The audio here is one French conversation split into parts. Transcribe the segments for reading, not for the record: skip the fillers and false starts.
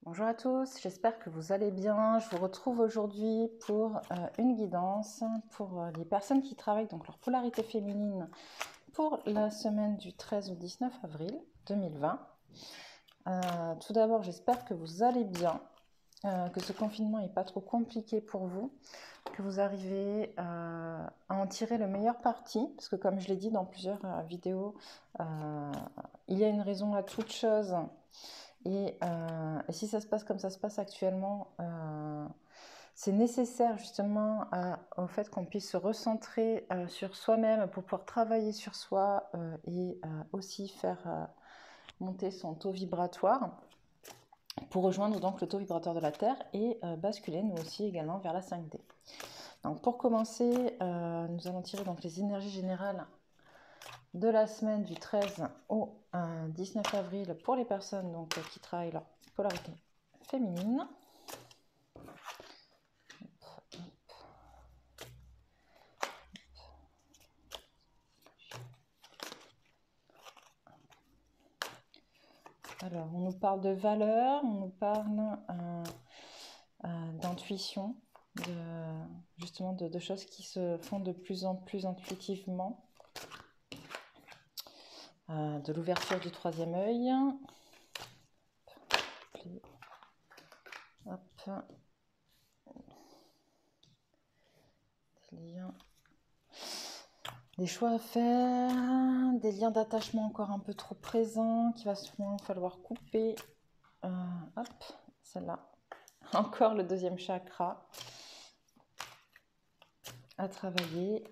Bonjour à tous, j'espère que vous allez bien. Je vous retrouve aujourd'hui pour une guidance pour les personnes qui travaillent donc leur polarité féminine pour la semaine du 13 au 19 avril 2020. Tout d'abord, j'espère que vous allez bien, que ce confinement n'est pas trop compliqué pour vous, que vous arrivez à en tirer le meilleur parti, parce que comme je l'ai dit dans plusieurs vidéos, il y a une raison à toute chose. Et si ça se passe comme ça se passe actuellement, c'est nécessaire justement au fait qu'on puisse se recentrer sur soi-même pour pouvoir travailler sur soi et aussi faire monter son taux vibratoire pour rejoindre donc le taux vibratoire de la Terre et basculer nous aussi également vers la 5D. Donc pour commencer, nous allons tirer donc les énergies générales de la semaine du 13 au 19 avril pour les personnes donc, qui travaillent leur polarité féminine. Alors, on nous parle de valeurs, on nous parle d'intuition, justement de choses qui se font de plus en plus intuitivement, de l'ouverture du troisième œil. Hop. Des liens. Des choix à faire, des liens d'attachement encore un peu trop présents, qu'il va souvent falloir couper. Hop, celle-là. Encore le deuxième chakra à travailler.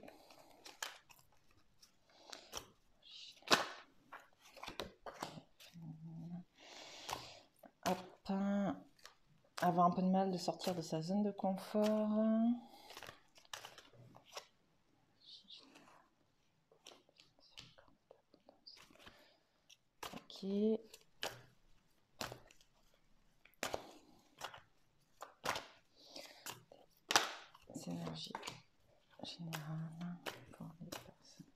Hop, avoir un peu de mal de sortir de sa zone de confort. Ok. C'est énergie générale pour les personnes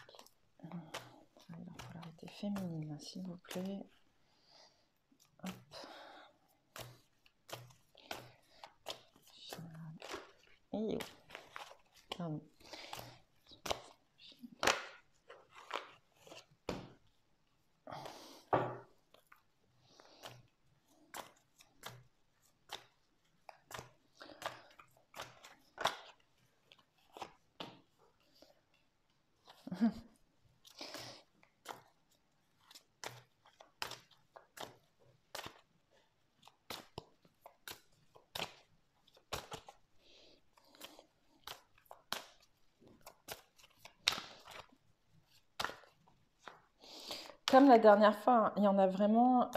qui travaillent leur polarité féminine, s'il vous plaît. Hop. Et pardon. Comme la dernière fois, il y en a vraiment,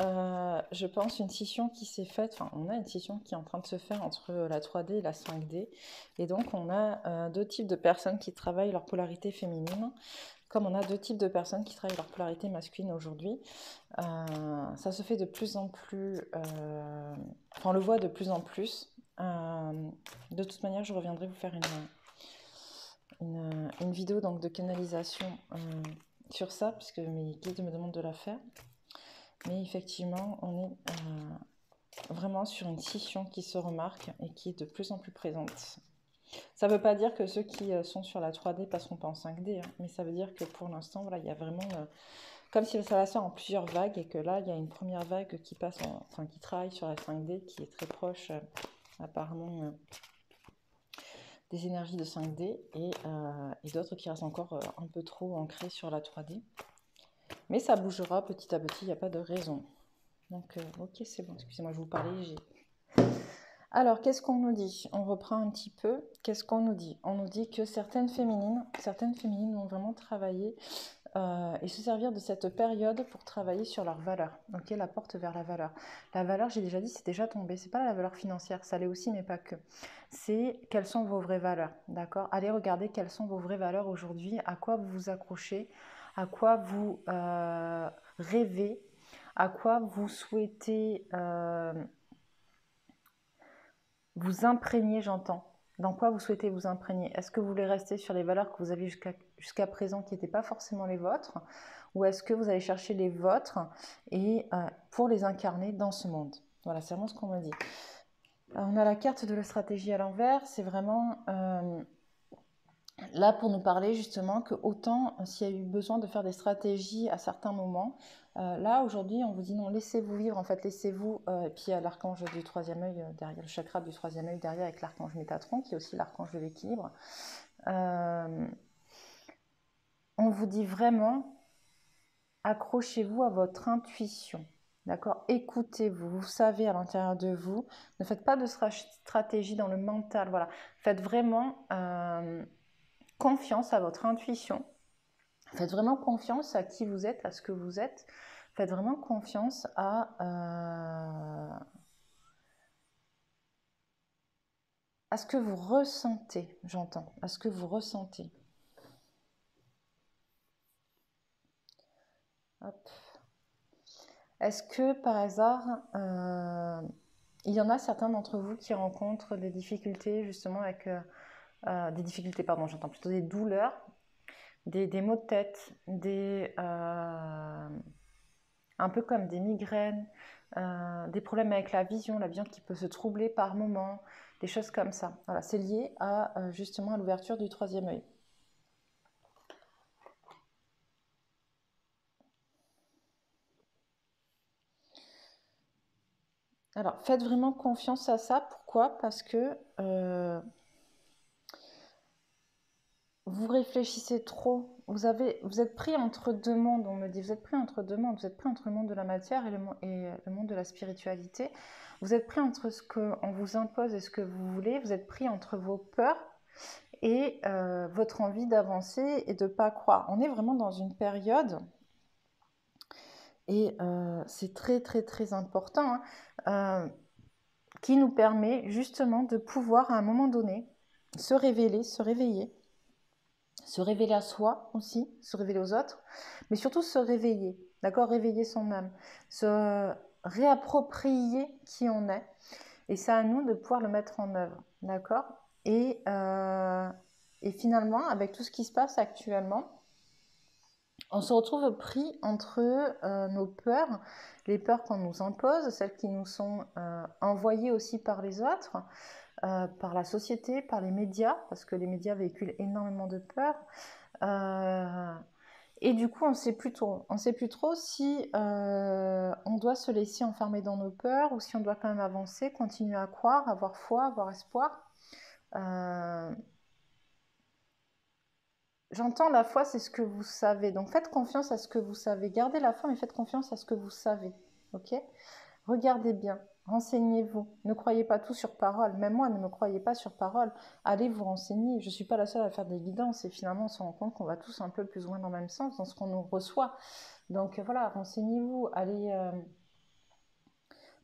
je pense, une scission qui s'est faite, enfin on a une scission qui est en train de se faire entre la 3D et la 5D. Et donc on a deux types de personnes qui travaillent leur polarité féminine, comme on a deux types de personnes qui travaillent leur polarité masculine aujourd'hui. Ça se fait de plus en plus, enfin on le voit de plus en plus. De toute manière, je reviendrai vous faire une vidéo donc, de canalisation sur ça, puisque mes guides me demandent de la faire. Mais effectivement, on est vraiment sur une scission qui se remarque et qui est de plus en plus présente. Ça ne veut pas dire que ceux qui sont sur la 3D passeront pas en 5D, hein, mais ça veut dire que pour l'instant, voilà, il y a vraiment comme si ça va se faire en plusieurs vagues et que là, il y a une première vague qui passe, enfin qui travaille sur la 5D, qui est très proche apparemment des énergies de 5D et d'autres qui restent encore un peu trop ancrées sur la 3D. Mais ça bougera petit à petit, il n'y a pas de raison. Donc, ok, c'est bon, excusez-moi, je vous parlais. Alors, qu'est-ce qu'on nous dit? On reprend un petit peu. Qu'est-ce qu'on nous dit? On nous dit que certaines féminines vont vraiment travailler et se servir de cette période pour travailler sur leur valeur. Ok, la porte vers la valeur. La valeur, j'ai déjà dit, c'est déjà tombé. C'est pas la valeur financière, ça l'est aussi, mais pas que. C'est quelles sont vos vraies valeurs, d'accord? Allez regarder quelles sont vos vraies valeurs aujourd'hui, à quoi vous vous accrochez, à quoi vous rêvez, à quoi vous souhaitez vous imprégner, j'entends. Dans quoi vous souhaitez vous imprégner? Est-ce que vous voulez rester sur les valeurs que vous aviez jusqu'à présent qui n'étaient pas forcément les vôtres? ou est-ce que vous allez chercher les vôtres et pour les incarner dans ce monde? Voilà, c'est vraiment ce qu'on me dit. On a la carte de la stratégie à l'envers, c'est vraiment là pour nous parler justement que autant s'il y a eu besoin de faire des stratégies à certains moments, là aujourd'hui on vous dit non, laissez-vous vivre, en fait laissez-vous, et puis il y a l'archange du troisième œil derrière, le chakra du troisième œil derrière avec l'archange Métatron qui est aussi l'archange de l'équilibre. On vous dit vraiment, accrochez-vous à votre intuition. D'accord? Écoutez-vous, vous savez à l'intérieur de vous. Ne faites pas de stratégie dans le mental. Voilà. Faites vraiment confiance à votre intuition. Faites vraiment confiance à qui vous êtes, à ce que vous êtes. Faites vraiment confiance à ce que vous ressentez, j'entends, à ce que vous ressentez. Hop. Est-ce que par hasard, il y en a certains d'entre vous qui rencontrent des difficultés justement avec des difficultés, pardon, j'entends plutôt des douleurs, des maux de tête, un peu comme des migraines, des problèmes avec la vision qui peut se troubler par moments, des choses comme ça. Voilà, c'est lié à justement à l'ouverture du troisième œil. Alors, faites vraiment confiance à ça. Pourquoi? Parce que vous réfléchissez trop. Vous êtes pris entre deux mondes, on me dit. Vous êtes pris entre deux mondes. Vous êtes pris entre le monde de la matière et le monde de la spiritualité. Vous êtes pris entre ce qu'on vous impose et ce que vous voulez. Vous êtes pris entre vos peurs et votre envie d'avancer et de ne pas croire. On est vraiment dans une période, et c'est très très très important, qui nous permet justement de pouvoir à un moment donné se révéler, se réveiller à soi aussi, se révéler aux autres, mais surtout se réveiller, d'accord? Réveiller son âme, se réapproprier qui on est, et c'est à nous de pouvoir le mettre en œuvre, d'accord? Et finalement, avec tout ce qui se passe actuellement, on se retrouve pris entre nos peurs, les peurs qu'on nous impose, celles qui nous sont envoyées aussi par les autres, par la société, par les médias, parce que les médias véhiculent énormément de peurs. Et du coup, on ne sait plus trop. On ne sait plus trop si on doit se laisser enfermer dans nos peurs ou si on doit quand même avancer, continuer à croire, avoir foi, avoir espoir. J'entends la foi, c'est ce que vous savez. Donc faites confiance à ce que vous savez. Gardez la foi, mais faites confiance à ce que vous savez. Ok? Regardez bien, renseignez-vous. Ne croyez pas tout sur parole. Même moi, ne me croyez pas sur parole. Allez vous renseigner. Je ne suis pas la seule à faire des guidances et finalement, on se rend compte qu'on va tous un peu plus ou moins dans le même sens dans ce qu'on nous reçoit. Donc voilà, renseignez-vous. Allez,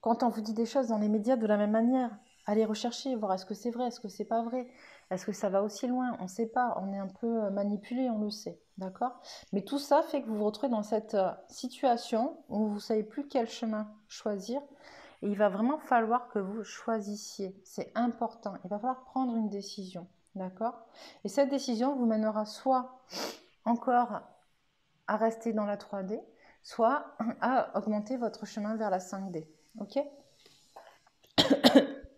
quand on vous dit des choses dans les médias de la même manière, allez rechercher, voir est-ce que c'est vrai, est-ce que c'est pas vrai, est-ce que ça va aussi loin, on ne sait pas, on est un peu manipulé, on le sait, d'accord? Mais tout ça fait que vous vous retrouvez dans cette situation où vous ne savez plus quel chemin choisir, et il va vraiment falloir que vous choisissiez, c'est important, il va falloir prendre une décision, d'accord? Et cette décision vous mènera soit encore à rester dans la 3D, soit à augmenter votre chemin vers la 5D. Ok?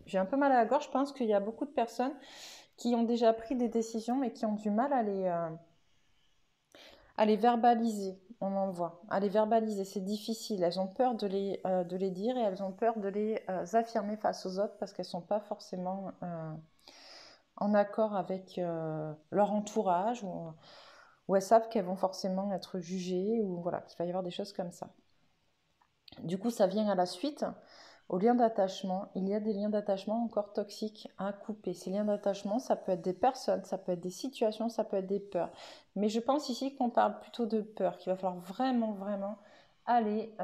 J'ai un peu mal à la gorge. Je pense qu'il y a beaucoup de personnes qui ont déjà pris des décisions mais qui ont du mal à les verbaliser. On en voit. À les verbaliser, c'est difficile. Elles ont peur de les dire et elles ont peur de les affirmer face aux autres parce qu'elles ne sont pas forcément en accord avec leur entourage ou elles savent qu'elles vont forcément être jugées ou voilà, qu'il va y avoir des choses comme ça. Du coup, ça vient à la suite. Aux liens d'attachement, il y a des liens d'attachement encore toxiques à couper. Ces liens d'attachement, ça peut être des personnes, ça peut être des situations, ça peut être des peurs. Mais je pense ici qu'on parle plutôt de peur, qu'il va falloir vraiment, vraiment aller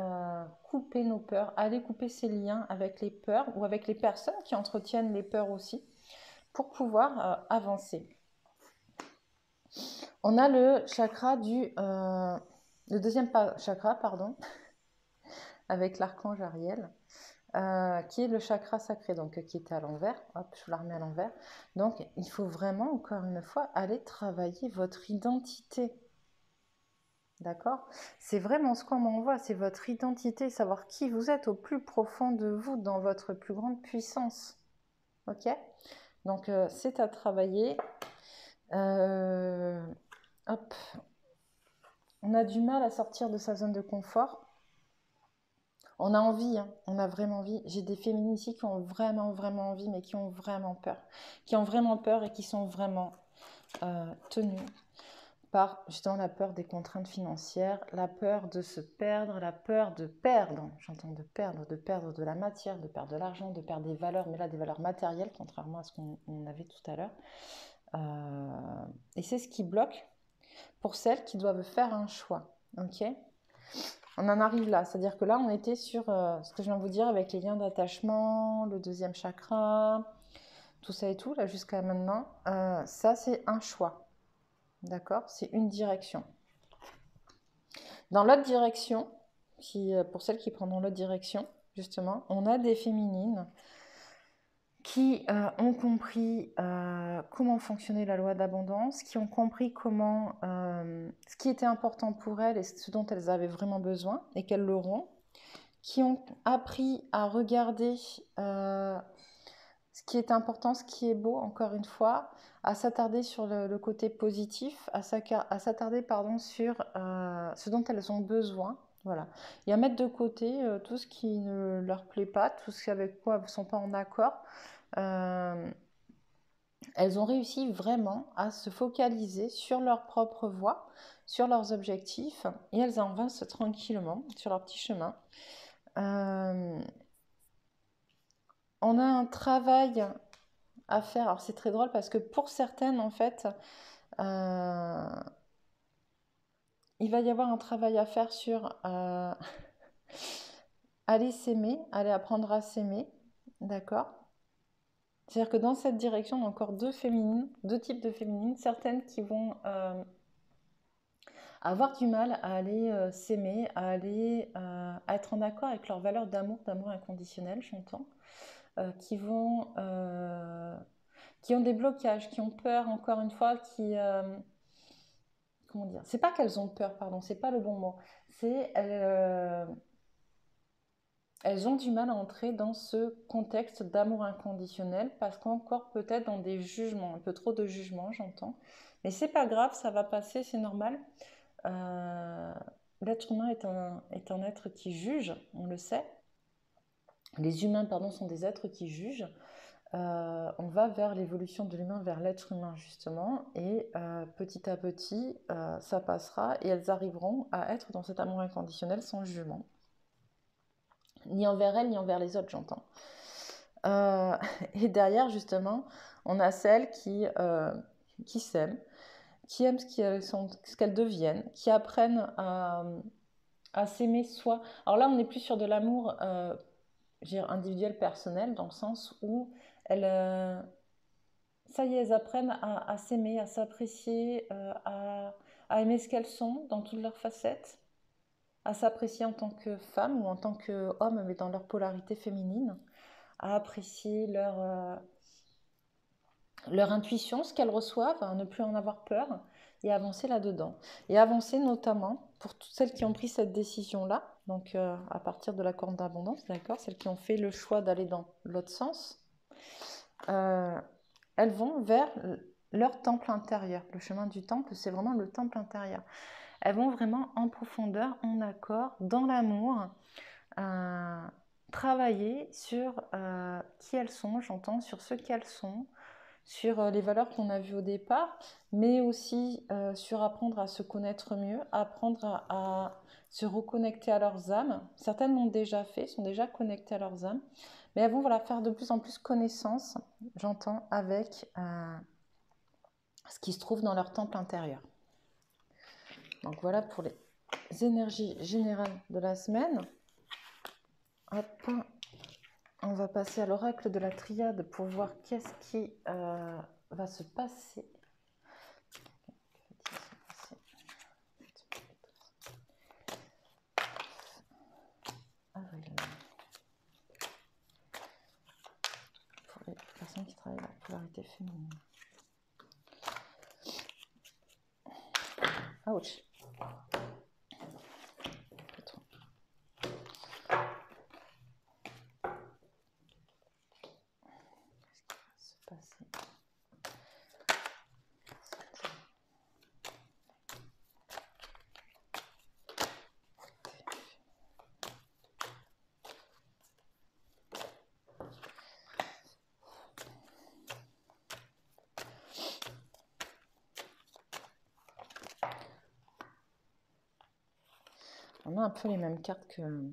couper nos peurs, aller couper ces liens avec les peurs ou avec les personnes qui entretiennent les peurs aussi pour pouvoir avancer. On a le chakra le deuxième chakra, pardon, avec l'archange Ariel. Qui est le chakra sacré, donc qui était à l'envers. Hop, je la remets à l'envers. Donc, il faut vraiment, encore une fois, aller travailler votre identité. D'accord? C'est vraiment ce qu'on m'envoie, c'est votre identité, savoir qui vous êtes au plus profond de vous, dans votre plus grande puissance. Ok? Donc, c'est à travailler. Hop. On a du mal à sortir de sa zone de confort. On a envie, hein, on a vraiment envie. J'ai des féminines ici qui ont vraiment, vraiment envie, mais qui ont vraiment peur. Qui ont vraiment peur et qui sont vraiment tenues par justement la peur des contraintes financières, la peur de se perdre, la peur de perdre, j'entends de perdre de la matière, de perdre de l'argent, de perdre des valeurs, mais là des valeurs matérielles, contrairement à ce qu'on avait tout à l'heure. Et c'est ce qui bloque pour celles qui doivent faire un choix. Ok? On en arrive là, c'est-à-dire que là on était sur ce que je viens de vous dire avec les liens d'attachement, le deuxième chakra, tout ça et tout, là jusqu'à maintenant, ça c'est un choix. D'accord? C'est une direction. Dans l'autre direction, pour celles qui prendront l'autre direction, justement, on a des féminines qui ont compris comment fonctionnait la loi d'abondance, qui ont compris comment ce qui était important pour elles et ce dont elles avaient vraiment besoin et qu'elles l'auront, qui ont appris à regarder ce qui est important, ce qui est beau, encore une fois, à s'attarder sur le côté positif, à s'attarder sur ce dont elles ont besoin. Voilà. Et à mettre de côté tout ce qui ne leur plaît pas, tout ce avec quoi elles ne sont pas en accord. Elles ont réussi vraiment à se focaliser sur leur propre voie, sur leurs objectifs, et elles avancent tranquillement sur leur petit chemin. On a un travail à faire. Alors c'est très drôle parce que pour certaines, en fait, il va y avoir un travail à faire sur aller s'aimer, aller apprendre à s'aimer, d'accord? C'est-à-dire que dans cette direction, on a encore deux types de féminines, certaines qui vont avoir du mal à aller s'aimer, à aller à être en accord avec leurs valeurs d'amour inconditionnel, j'entends, qui ont des blocages, qui ont peur, encore une fois, comment dire, c'est pas qu'elles ont peur, pardon, c'est pas le bon mot, c'est elles ont du mal à entrer dans ce contexte d'amour inconditionnel parce qu'encore peut-être dans des jugements, un peu trop de jugements, j'entends. Mais c'est pas grave, ça va passer, c'est normal. L'être humain est un être qui juge, on le sait. Les humains, pardon, sont des êtres qui jugent. On va vers l'évolution de l'humain, vers l'être humain justement, et petit à petit, ça passera et elles arriveront à être dans cet amour inconditionnel sans jugement. Ni envers elles, ni envers les autres, j'entends. Et derrière, justement, on a celles qui s'aiment, qui aiment ce qu'elles deviennent, qui apprennent à s'aimer soi. Alors là, on n'est plus sur de l'amour individuel, personnel, dans le sens où elles, ça y est, elles apprennent à s'aimer, à s'apprécier, à aimer ce qu'elles sont dans toutes leurs facettes, à s'apprécier en tant que femme ou en tant qu'homme, mais dans leur polarité féminine, à apprécier leur intuition, ce qu'elles reçoivent, à ne plus en avoir peur et avancer là-dedans. Et avancer notamment pour toutes celles qui ont pris cette décision-là, donc à partir de la corne d'abondance, d'accord, celles qui ont fait le choix d'aller dans l'autre sens, elles vont vers leur temple intérieur. Le chemin du temple, c'est vraiment le temple intérieur. Elles vont vraiment en profondeur, en accord, dans l'amour, travailler sur qui elles sont, j'entends, sur ce qu'elles sont, sur les valeurs qu'on a vues au départ, mais aussi sur apprendre à se connaître mieux, apprendre à se reconnecter à leurs âmes. Certaines l'ont déjà fait, sont déjà connectées à leurs âmes, mais elles vont faire de plus en plus connaissance, j'entends, avec ce qui se trouve dans leur temple intérieur. Donc voilà pour les énergies générales de la semaine. Hop. On va passer à l'oracle de la triade pour voir qu'est-ce qui va se passer. Avril. Pour les personnes qui travaillent la polarité féminine. Ouch. passer. On a un peu les mêmes cartes que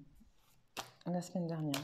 la semaine dernière.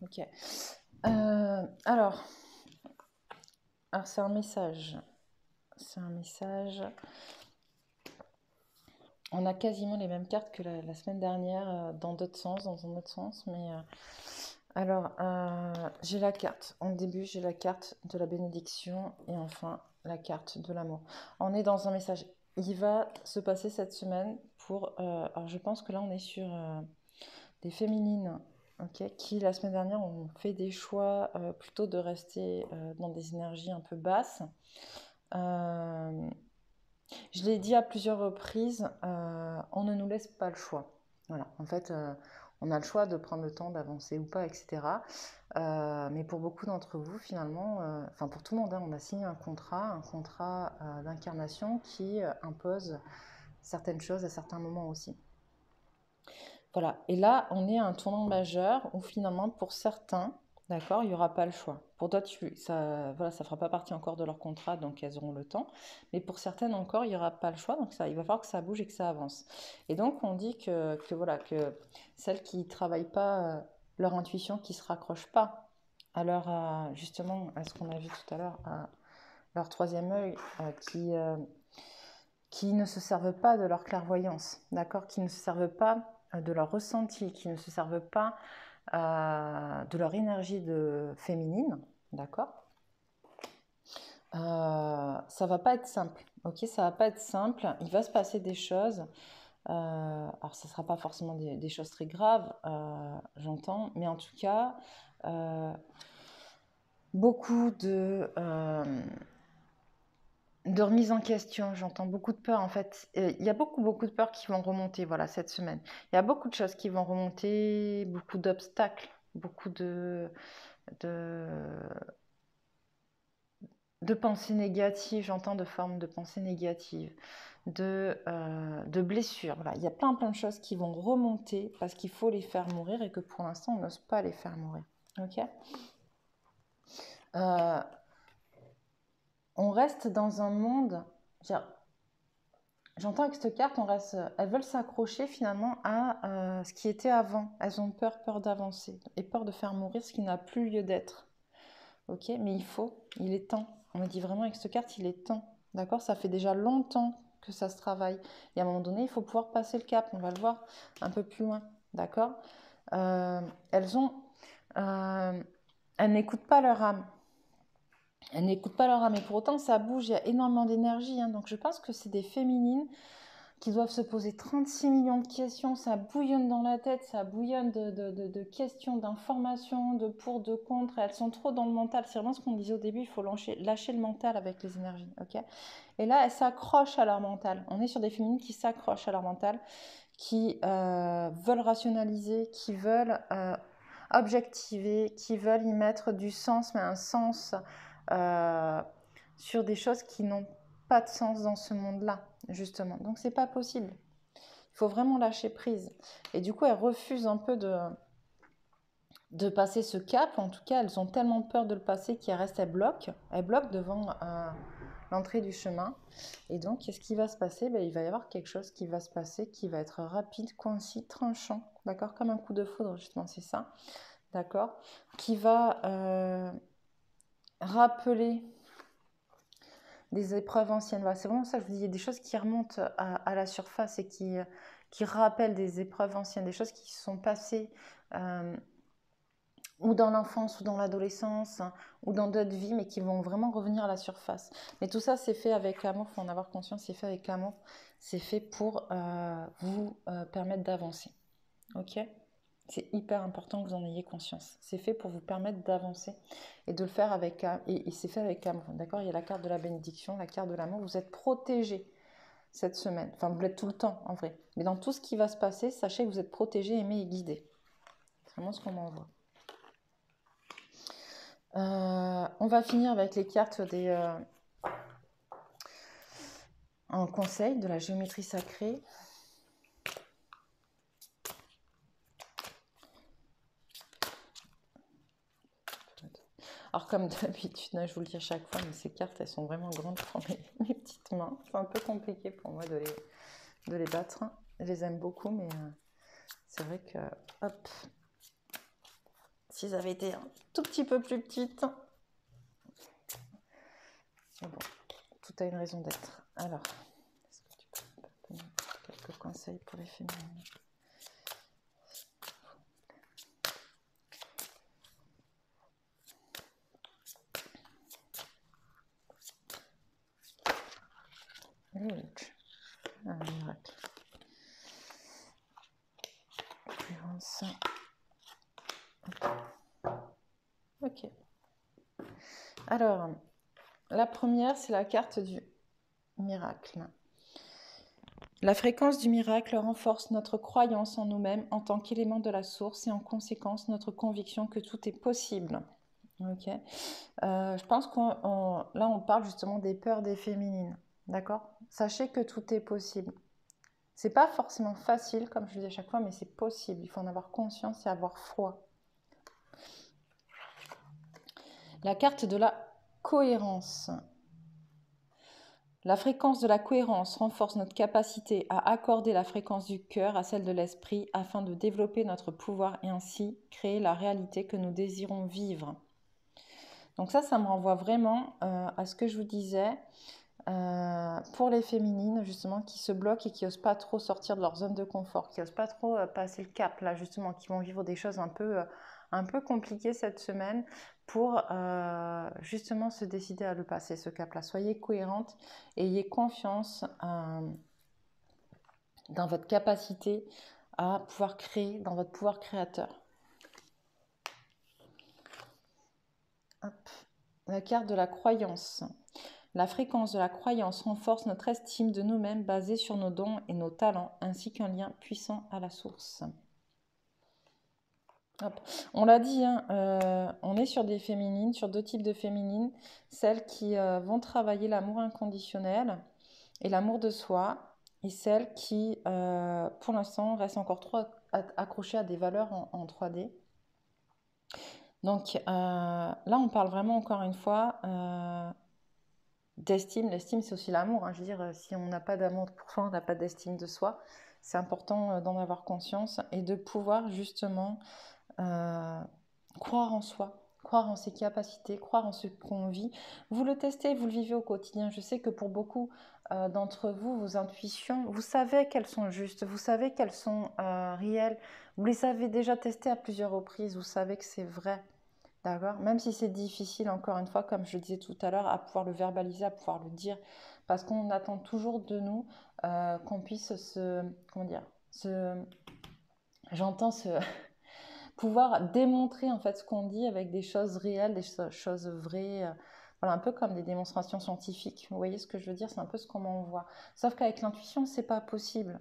Ok. Alors c'est un message. C'est un message. On a quasiment les mêmes cartes que la semaine dernière, dans d'autres sens, dans un autre sens. Mais alors, j'ai la carte. En début, j'ai la carte de la bénédiction et enfin la carte de l'amour. On est dans un message. Il va se passer cette semaine pour. Alors, je pense que là, on est sur des féminines. Okay, qui la semaine dernière ont fait des choix plutôt de rester dans des énergies un peu basses. Je l'ai dit à plusieurs reprises, on ne nous laisse pas le choix. Voilà, en fait, on a le choix de prendre le temps d'avancer ou pas, etc. Mais pour beaucoup d'entre vous, finalement, enfin pour tout le monde, hein, on a signé un contrat d'incarnation qui impose certaines choses à certains moments aussi. Voilà, et là, on est à un tournant majeur où finalement, pour certains, d'accord, il n'y aura pas le choix. Pour d'autres, ça ne fera pas partie encore de leur contrat, donc elles auront le temps. Mais pour certaines encore, il n'y aura pas le choix, donc il va falloir que ça bouge et que ça avance. Et donc, on dit que celles qui ne travaillent pas leur intuition, qui ne se raccrochent pas à leur, justement, à ce qu'on a vu tout à l'heure, à leur troisième œil, qui ne se servent pas de leur clairvoyance, d'accord, qui ne se servent pas de leur ressenti, qui ne se servent pas de leur énergie féminine, d'accord, ça va pas être simple, ok, ça va pas être simple, il va se passer des choses, alors ça sera pas forcément des choses très graves, j'entends, mais en tout cas, beaucoup de remise en question, j'entends beaucoup de peur en fait. Il y a beaucoup de peurs qui vont remonter, voilà, cette semaine. Il y a beaucoup de choses qui vont remonter, beaucoup d'obstacles, beaucoup de pensées négatives, j'entends de formes de pensées négatives, de blessures. Voilà. Il y a plein de choses qui vont remonter parce qu'il faut les faire mourir et que pour l'instant, on n'ose pas les faire mourir. Ok, on reste dans un monde... J'entends avec cette carte, elles veulent s'accrocher finalement à ce qui était avant. Elles ont peur d'avancer et peur de faire mourir ce qui n'a plus lieu d'être. Ok, mais il est temps. On me dit vraiment avec cette carte, il est temps. D'accord, ça fait déjà longtemps que ça se travaille. Et à un moment donné, il faut pouvoir passer le cap. On va le voir un peu plus loin. D'accord, elles n'écoutent pas leur âme. Elles n'écoutent pas leur âme. Et pour autant, ça bouge. Il y a énormément d'énergie. Hein. Donc, je pense que c'est des féminines qui doivent se poser 36 millions de questions, ça bouillonne dans la tête, ça bouillonne de questions, d'informations, de pour, de contre, elles sont trop dans le mental, c'est vraiment ce qu'on disait au début, il faut lâcher le mental avec les énergies, ok. Et là, elles s'accrochent à leur mental, on est sur des féminines qui s'accrochent à leur mental, qui veulent rationaliser, qui veulent objectiver, qui veulent y mettre du sens, mais un sens sur des choses qui n'ont pas de sens dans ce monde-là, justement. Donc, c'est pas possible. Il faut vraiment lâcher prise. Et du coup, elles refusent un peu de passer ce cap. En tout cas, elles ont tellement peur de le passer qu'elles restent, elles bloquent. Elles bloquent devant l'entrée du chemin. Et donc, qu'est-ce qui va se passer? Il va y avoir quelque chose qui va se passer qui va être rapide, concis, tranchant. D'accord? Comme un coup de foudre, justement, c'est ça. d'accord, qui va rappeler des épreuves anciennes. Voilà, c'est vraiment ça, je vous dis, il y a des choses qui remontent à la surface et qui rappellent des épreuves anciennes, des choses qui se sont passées ou dans l'enfance, ou dans l'adolescence, ou dans d'autres vies, mais qui vont vraiment revenir à la surface. Mais tout ça, c'est fait avec amour, il faut en avoir conscience, c'est fait avec amour, c'est fait pour vous permettre d'avancer. Ok ? C'est hyper important que vous en ayez conscience. C'est fait pour vous permettre d'avancer et de le faire avec et c'est fait avec amour. D'accord ? Il y a la carte de la bénédiction, la carte de l'amour. Vous êtes protégés cette semaine. Enfin, vous l'êtes tout le temps, en vrai. Mais dans tout ce qui va se passer, sachez que vous êtes protégés, aimés et guidés. C'est vraiment ce qu'on m'envoie. On va finir avec les cartes en conseil de la géométrie sacrée. Alors comme d'habitude, je vous le dis à chaque fois, mais ces cartes, elles sont vraiment grandes pour mes petites mains. C'est un peu compliqué pour moi de les battre. Je les aime beaucoup, mais c'est vrai que, hop, s'ils avaient été un tout petit peu plus petites. Mais bon, tout a une raison d'être. Alors, est-ce que tu peux me donner quelques conseils pour les féminines ? Un miracle. Cohérence. Ok. Alors, la première, c'est la carte du miracle. La fréquence du miracle renforce notre croyance en nous-mêmes en tant qu'élément de la source et en conséquence notre conviction que tout est possible. Ok. Je pense là on parle justement des peurs des féminines. D'accord ? Sachez que tout est possible. C'est pas forcément facile, comme je le dis à chaque fois, mais c'est possible. Il faut en avoir conscience et avoir foi. La carte de la cohérence. La fréquence de la cohérence renforce notre capacité à accorder la fréquence du cœur à celle de l'esprit afin de développer notre pouvoir et ainsi créer la réalité que nous désirons vivre. Donc ça me renvoie vraiment à ce que je vous disais pour les féminines justement qui se bloquent et qui n'osent pas trop sortir de leur zone de confort, qui n'osent pas trop passer le cap là justement, qui vont vivre des choses un peu compliquées cette semaine pour justement se décider à le passer ce cap là. Soyez cohérente et ayez confiance dans votre capacité à pouvoir créer, dans votre pouvoir créateur. Hop. La carte de la croyance. La fréquence de la croyance renforce notre estime de nous-mêmes basée sur nos dons et nos talents, ainsi qu'un lien puissant à la source. Hop. On l'a dit, on est sur des féminines, sur deux types de féminines, celles qui vont travailler l'amour inconditionnel et l'amour de soi, et celles qui, pour l'instant, restent encore trop accrochées à des valeurs en 3D. Donc là, on parle vraiment encore une fois d'estime. L'estime, c'est aussi l'amour. Je veux dire, si on n'a pas d'amour pour soi, on n'a pas d'estime de soi. C'est important d'en avoir conscience et de pouvoir justement croire en soi, croire en ses capacités, croire en ce qu'on vit. Vous le testez, vous le vivez au quotidien. Je sais que pour beaucoup d'entre vous, vos intuitions, vous savez qu'elles sont justes, vous savez qu'elles sont réelles. Vous les avez déjà testées à plusieurs reprises, vous savez que c'est vrai. D'accord ? Même si c'est difficile, encore une fois, comme je le disais tout à l'heure, à pouvoir le verbaliser, à pouvoir le dire, parce qu'on attend toujours de nous qu'on puisse pouvoir démontrer en fait ce qu'on dit avec des choses réelles, des choses vraies, voilà, un peu comme des démonstrations scientifiques. Vous voyez ce que je veux dire ? C'est un peu ce qu'on m'envoie. Sauf qu'avec l'intuition, c'est pas possible.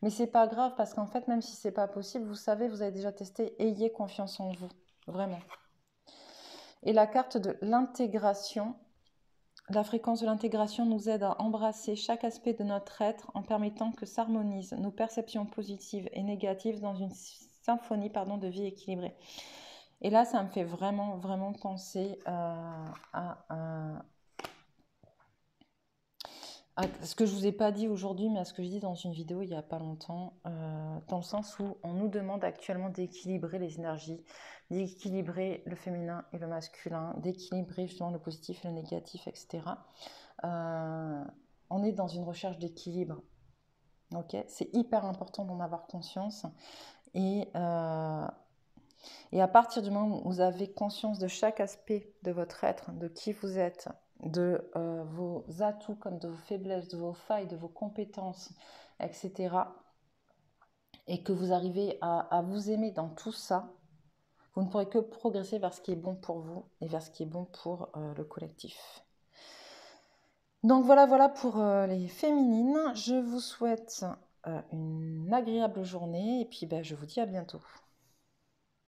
Mais c'est pas grave parce qu'en fait, même si c'est pas possible, vous savez, vous avez déjà testé, ayez confiance en vous, vraiment. Et la carte de l'intégration. La fréquence de l'intégration nous aide à embrasser chaque aspect de notre être en permettant que s'harmonisent nos perceptions positives et négatives dans une symphonie de vie équilibrée. Et là, ça me fait vraiment, vraiment penser à ce que je vous ai pas dit aujourd'hui, mais à ce que je dis dans une vidéo il n'y a pas longtemps, dans le sens où on nous demande actuellement d'équilibrer les énergies, d'équilibrer le féminin et le masculin, d'équilibrer justement le positif et le négatif, etc. On est dans une recherche d'équilibre. Ok, c'est hyper important d'en avoir conscience. Et à partir du moment où vous avez conscience de chaque aspect de votre être, de qui vous êtes, de vos atouts comme de vos faiblesses, de vos failles, de vos compétences, etc., et que vous arrivez à vous aimer dans tout ça, vous ne pourrez que progresser vers ce qui est bon pour vous et vers ce qui est bon pour le collectif. Donc voilà pour les féminines. Je vous souhaite une agréable journée et puis je vous dis à bientôt.